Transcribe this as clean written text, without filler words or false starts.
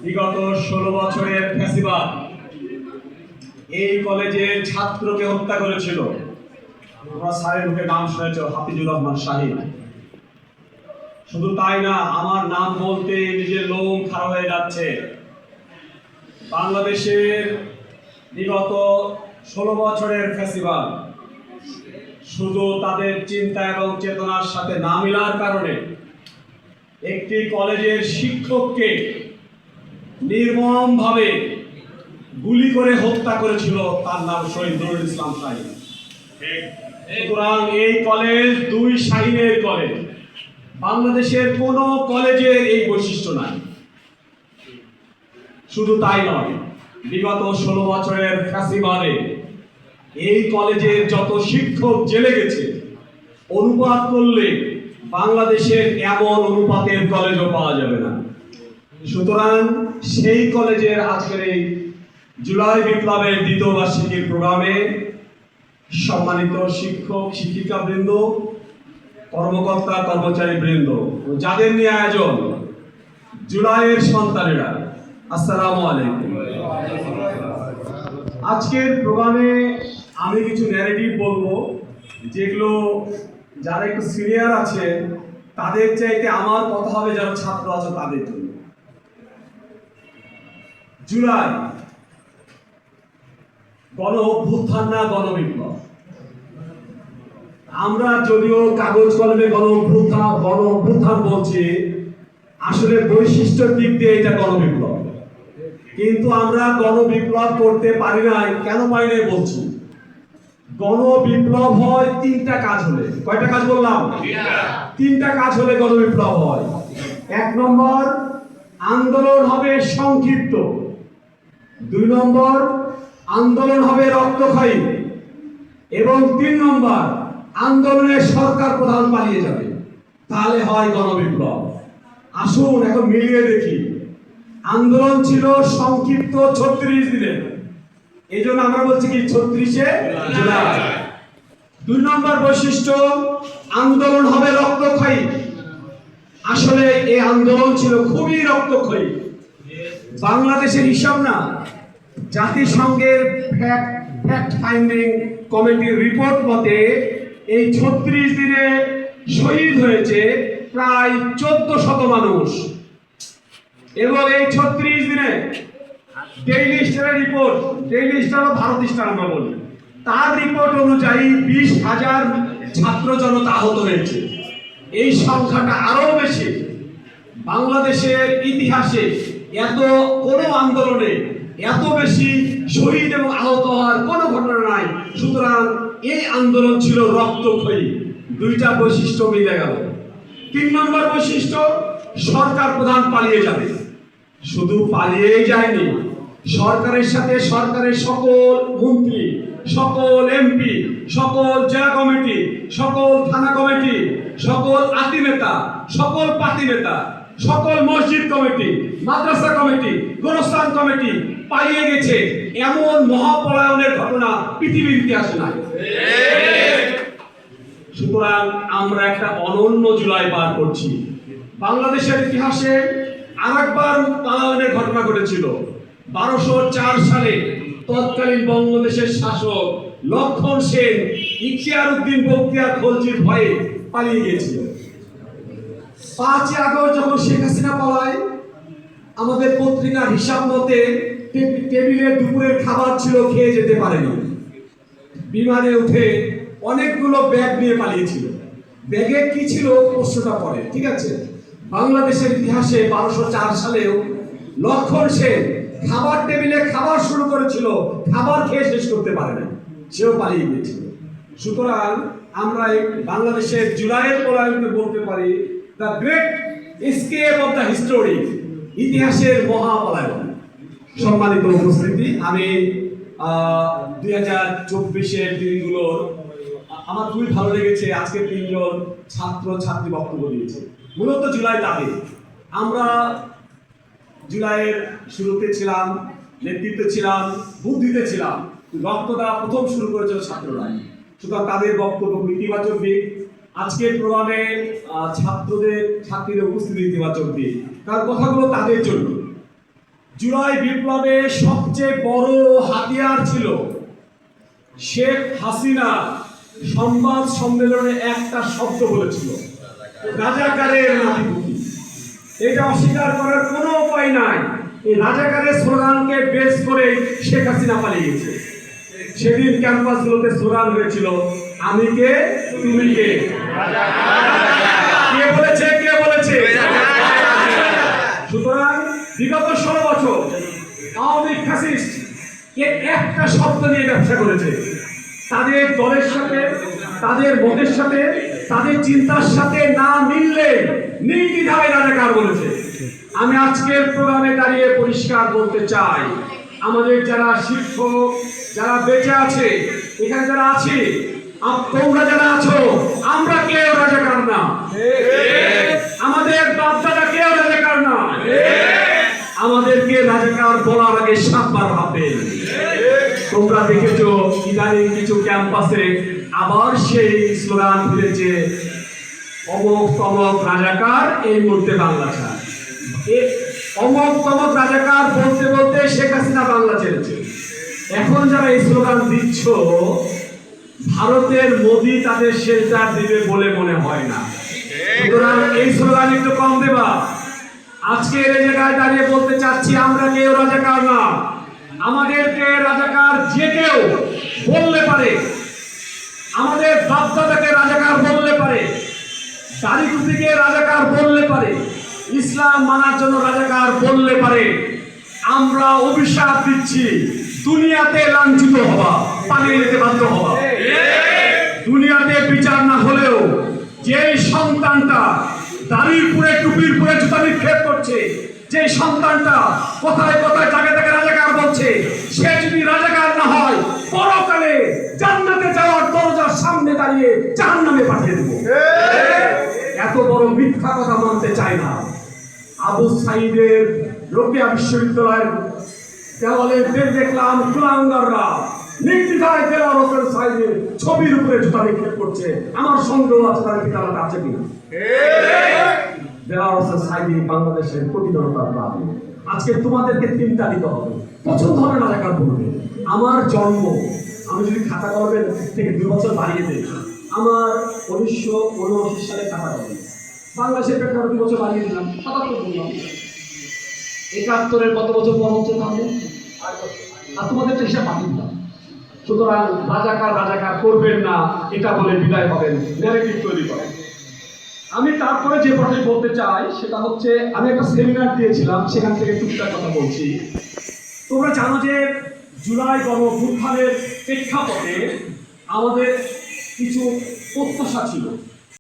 বিগত 16 বছরের ফ্যাসিবাদ এই কলেজের ছাত্রকে হত্যা করেছিল। আমরা স্যারের মুখে নাম শুনেছ, হাফিজুর রহমান শাহীন। শুধু তাই না, আমার নাম বলতে নিজের লোম খারাপ হয়ে যাচ্ছে। বাংলাদেশের বিগত 16 বছরের ফ্যাসিবাদ শুধু তাদের চিন্তা এবং চেতনার সাথে না মিলার কারণে একটি কলেজের শিক্ষককে নির্মমভাবে গুলি করে হত্যা করেছিল। তার নাম শহীদ নুরুল ইসলাম শাহীন। সুতরাং এই কলেজ দুই শাহীনের কলেজ। বাংলাদেশের কোন কলেজের এই বৈশিষ্ট্য নাই। শুধু তাই নয়, বিগত 16 বছরের ফ্যাসিবাদে এই কলেজের যত শিক্ষক জেলে গেছে, অনুপাত করলে বাংলাদেশের এমন অনুপাতের কলেজও পাওয়া যাবে না। সুতরাং সেই কলেজের আজকের এই জুলাই বিপ্লবের দ্বিতীয় বার্ষিকীর প্রোগ্রামে সম্মানিত শিক্ষক শিক্ষিকা বৃন্দ, কর্মকর্তা কর্মচারী বৃন্দ, যাদের নিয়ে আয়োজন, জুলাইয়ের সন্তানেরা, আসসালামু আলাইকুম। আজকের প্রোগ্রামে আমি কিছু ন্যারেটিভ বলবো, যেগুলো যারা একটু সিনিয়র আছে তাদের চাইতে আমার কথা হবে যারা ছাত্র আছে তাদের জন্য। জুলাই গণ অভ্যুত্থান না গণবিপ্লব। আমরা যদিও কাগজ কলমে গণ অভ্যুত্থান বলছি, আসলে বৈশিষ্ট্যের দিক দিয়ে এটা গণবিপ্লব। কিন্তু আমরা গণবিপ্লব করতে পারি নাই। কেন পারি নাই বলছি? গণবিপ্লব হয় তিনটা কাজ হলে। কয়টা কাজ বললাম? তিনটা কাজ হলে গণবিপ্লব হয়। 1 নম্বর, আন্দোলন হবে সংক্ষিপ্ত। 2 নম্বর, আন্দোলন হবে রক্তক্ষয়ী। এবং 3 নম্বর, আন্দোলনে সরকার প্রধান পালিয়ে যাবে। তাহলে হয় গণবিপ্লব। আসুন এখন মিলিয়ে দেখি। আন্দোলন ছিল সংক্ষিপ্ত 36 দিনের, এই জন্য আমরা বলছি কি 36শে জুলাই। 2 নম্বর বৈশিষ্ট্য, আন্দোলন হবে রক্তক্ষয়ী। আসলে এই আন্দোলন ছিল খুবই রক্তক্ষয়ী। বাংলাদেশের হিসাব না, জাতিসংঘের ফ্যাক্ট ফাইন্ডিং কমিটির রিপোর্ট মতে এই 36 দিনে শহীদ হয়েছে প্রায় 1400 মানুষ। এবং এই 36 দিনে ডেইলি স্টারের রিপোর্ট, ডেইলি স্টার ও ভারত স্টার আমরা বলি, তার রিপোর্ট অনুযায়ী 20,000 ছাত্র জনতা আহত হয়েছে। এই সংখ্যাটা আরো বেশি। বাংলাদেশের ইতিহাসে কোনো আন্দোলনে এত বেশি শহীদ এবং আহত হওয়ার কোনো ঘটনা নাই। সুতরাং এই আন্দোলন ছিল রক্তক্ষয়ী। 2টা বৈশিষ্ট্য মিলে গেল। 3 নম্বর বৈশিষ্ট্য, সরকার প্রধান পালিয়ে যাবে। শুধু পালিয়েই যায়নি, সরকারের সাথে সরকারের সকল মন্ত্রী, সকল এমপি, সকল জেলা কমিটি, সকল থানা কমিটি, সকল আতি নেতা, সকল পার্টি নেতা, সকল মসজিদ কমিটি, মাদ্রাসা কমিটি, গোরস্থান কমিটি পালিয়ে গেছে। এমন মহাপলায়নের ঘটনা পৃথিবীর ইতিহাসে নাই। সুতরাং আমরা একটা অনন্য জুলাই পার করছি। বাংলাদেশের ইতিহাসে আরেকবার পলায়নের ঘটনা ঘটেছিল। 1204 সালে তৎকালীন বাংলাদেশের শাসক লক্ষণ সেন ইখতিয়ার উদ্দিন বখতিয়ার খলজির ভয়ে পালিয়ে গিয়েছিল। 5 আগস্ট যখন শেখ হাসিনা পালায়, আমাদের পত্রিকার হিসাব মতে টেবিলে দুপুরের খাবার ছিল, খেয়ে যেতে পারেনি। বিমানে উঠে অনেকগুলো ব্যাগ নিয়ে পালিয়েছিল। ব্যাগে কি ছিল প্রশ্নটা পড়ে, ঠিক আছে? বাংলাদেশের ইতিহাসে 1204 সালেও লক্ষণ সেন খাবার টেবিলে খাবার শুরু করেছিল, খাবার খেয়ে শেষ করতে পারে না, সেও পালিয়ে গিয়েছিল। সুতরাং আমরা বাংলাদেশের জুলাইয়ের পলায়নকে বলতে পারি the great escape of the history, ইতিহাসের মহাপলায়ন। সম্মানিত উপস্থিতি, আমি 2024-এর দিনগুলোর আমার খুবই ভালো লেগেছে। আজকে 3 জন ছাত্র ছাত্রী বক্তব্য দিয়েছে। মূলত জুলাই তাদের, আমরা জুলাইয়ের শুরুতে ছিলাম, নেতৃত্বে ছিলাম, বুদ্ধিতে ছিলাম। রক্তটা প্রথম শুরু করেছিল ছাত্ররা। সুতরাং তাদের বক্তব্য ইতিবাচক দিক। আজকের প্রোগ্রামে ছাত্রীদের উপস্থিতি ইতিবাচক দিক, কারণ কথাগুলো তাদের জন্য। জুলাই বিপ্লবে সবচেয়ে বড় হাতিয়ার ছিল শেখ হাসিনা সংবাদ সম্মেলনে একটা শব্দ বলেছিল, রাজাকারের নাতিপুতি। এটা অস্বীকার করার কোনো উপায় নাই। এই রাজাকারের স্লোগানকে বেস করে শেখ হাসিনা পালিয়ে গেছে। সেদিন ক্যাম্পাসগুলোতে স্লোগান হয়েছিল, আমি কে তুমি কে। কে বলেছে? কে বলেছে? সুতরাং বিগত 16 বছর আওয়ামী ফ্যাসিস্ট একটা শব্দ নিয়ে ব্যবসা করেছে। তাদের দলের সাথে, তাদের মতের সাথে, তাদের চিন্তার সাথে না মিললে নির্দ্বিধায় রাজাকার বলেছে। আমি আজকের প্রোগ্রামে দাঁড়িয়ে পরিষ্কার বলতে চাই, আমাদের যারা শিক্ষক, যারা বেঁচে আছে, এখানে যারা আছে, তোমরা যারা আছো, আমরা কেউ রাজাকার না। আমাদের বাপ-দাদা কেউ রাজাকার না। আমাদেরকে রাজাকার বলার আগে 7 বার ভাববেন। তোমরা দেখেছো ইদানিং কিছু ক্যাম্পাসে আবার সেই স্লোগান ফিরেছে, অমক তমক রাজাকার এই মুহূর্তে বাংলা ছাড়। অমক তমক রাজাকার বলতে বলতে শেখ হাসিনা বাংলা ছেড়েছে। এখন যারা এই স্লোগান দিচ্ছ, ভারতের মোদি তাদের শেল্টার দিবে বলে মনে হয় না। সুতরাং এই স্লোগান একটু কম দেবা। আজকে এই জায়গায় দাঁড়িয়ে বলতে চাচ্ছি, আমরা কেউ রাজাকার না। আমাদেরকে রাজাকার যে কেউ বললে পারে, আমাদের বাপ-দাদাকে রাজাকার বললে পারে, দাড়ি টুপিকে রাজাকার বললে পারে, ইসলাম মানার জন্য রাজাকার বললে পারে। আমরা অভিশাপ দিচ্ছি, দুনিয়াতে লাঞ্ছিত হওয়া, পালিয়ে যেতে বাধ্য হওয়া। দুনিয়াতে বিচার না হলেও যে সন্তানটা দাড়ির পুরে টুপির পুরে জুতা নিক্ষেপ করছে, যে সন্তানটা কোথায় কোথায় জায়গা থেকে রাজাকার বলছে, সে যদি রাজাকার না হয়, পরকালে জান্নাতে যাওয়ার দরজার সামনে দাঁড়িয়ে জাহান্নামে পাঠিয়ে দেব। এত বড় মিথ্যা কথা মানতে চায় না। আবু সাইদের রোকেয়া বিশ্ববিদ্যালয়ের দেওয়ালে দেখলাম কুলাঙ্গাররা নির্দ্বিধায় দেওয়ার হোসেন সাইদের ছবির উপরে জুতা নিক্ষেপ করছে। আমার সন্দেহ আছে তার পিতামাতা আছে কিনা। দেওয়ার হোসেন সাইদি বাংলাদেশের প্রতিদ্বন্দ্বিতার প্রার্থী। আজকে তোমাদেরকে 3টা দিতে হবে। পছন্দ হবে রাজাকার বলবে। আমার জন্ম, আমি যদি খাতা কলমের থেকে 2 বছর বাড়িয়ে দিই, আমার 1979 সালে খাতা কলম, বাংলাদেশের প্রেক্ষাপটে 2 বছর বাড়িয়ে দিলাম, 77 বললাম। 71-এর কত বছর পর হচ্ছে তাহলে? আর তোমাদের তো হিসাব বাকি দিলাম। সুতরাং রাজাকার রাজাকার করবেন না এটা বলে বিদায় হবেন, ন্যারেটিভ তৈরি করেন। আমি তারপরে যে কথাটি বলতে চাই সেটা হচ্ছে, আমি একটা সেমিনার দিয়েছিলাম, সেখান থেকে টুকটাক কথা বলছি। তোমরা জানো যে জুলাই গণঅভ্যুত্থানের প্রেক্ষাপটে আমাদের কিছু প্রত্যাশা ছিল।